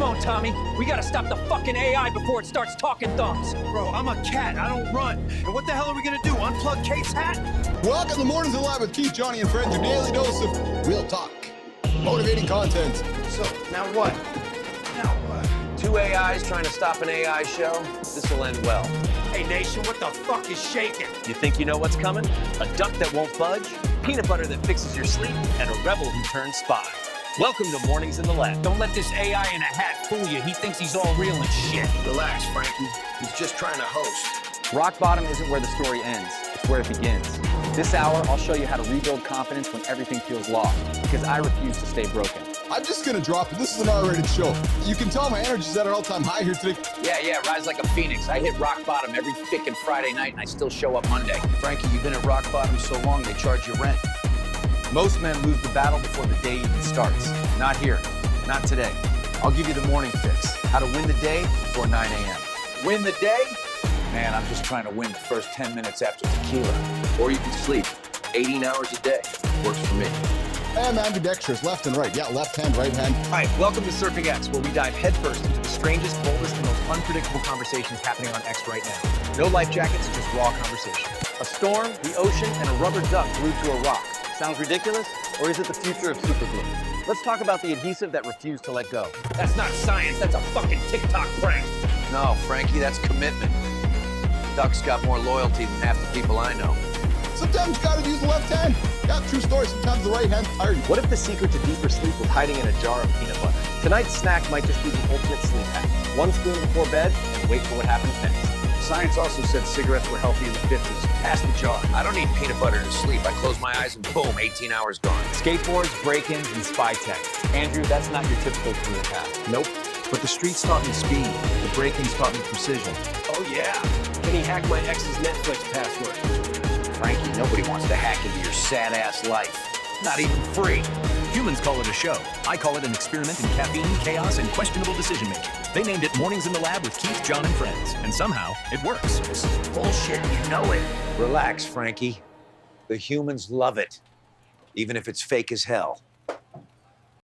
on, Tommy. We gotta stop the fucking AI before it starts talking thumbs. Bro, I'm a cat. I don't run. And what the hell are we gonna do? Unplug Kaith's hat? Welcome to Mornings in the Lab with Keith, Johnny, and friends. Your daily dose of real talk, motivating content. So, now what? Now what? Two AIs trying to stop an AI show. This will end well. Hey, nation, what the fuck is shaking? You think you know what's coming? A duck that won't budge, peanut butter that fixes your sleep, and a rebel who turns spy. Welcome to Mornings in the Lab. Don't let this AI in a hat fool you. He thinks he's all real and shit. Relax, Frankie. He's just trying to host. Rock bottom isn't where the story ends, it's where it begins. This hour, I'll show you how to rebuild confidence when everything feels lost, because I refuse to stay broken. I'm just gonna drop it. This is an R-rated show. You can tell my energy's at an all-time high here today. Yeah, rise like a phoenix. I hit rock bottom every frickin' Friday night, and I still show up Monday. Frankie, you've been at rock bottom so long, they charge you rent. Most men lose the battle before the day even starts. Not here, not today. I'll give you the morning fix. How to win the day before 9 a.m. Win the day? Man, I'm just trying to win the first 10 minutes after tequila. Or you can sleep 18 hours a day. Works for me. And ambidextrous, left and right. Yeah, left hand, right hand. All right, welcome to Surfing X, where we dive headfirst into the strangest, boldest, and most unpredictable conversations happening on X right now. No life jackets, just raw conversation. A storm, the ocean, and a rubber duck glued to a rock. Sounds ridiculous? Or is it the future of Superglue? Let's talk about the adhesive that refused to let go. That's not science. That's a fucking TikTok prank. No, Frankie, that's commitment. Duck's got more loyalty than half the people I know. Sometimes you gotta use the left hand. Yeah, true story. Sometimes the right hand's tired. What if the secret to deeper sleep was hiding in a jar of peanut butter? Tonight's snack might just be the ultimate sleep hack. One spoon before bed, and wait for what happens next. Science also said cigarettes were healthy in the 50s. Pass the jar. I don't need peanut butter to sleep. I close my eyes and boom, 18 hours gone. Skateboards, break-ins, and spy tech. Andrew, that's not your typical career path. Nope. But the streets taught me speed. The break-ins taught me precision. Oh, yeah. Can he hack my ex's Netflix password? Frankie, nobody wants to hack into your sad-ass life. Not even free. Humans call it a show. I call it an experiment in caffeine, chaos, and questionable decision-making. They named it Mornings in the Lab with Keith, John, and friends. And somehow, it works. This is bullshit, you know it. Relax, Frankie. The humans love it. Even if it's fake as hell.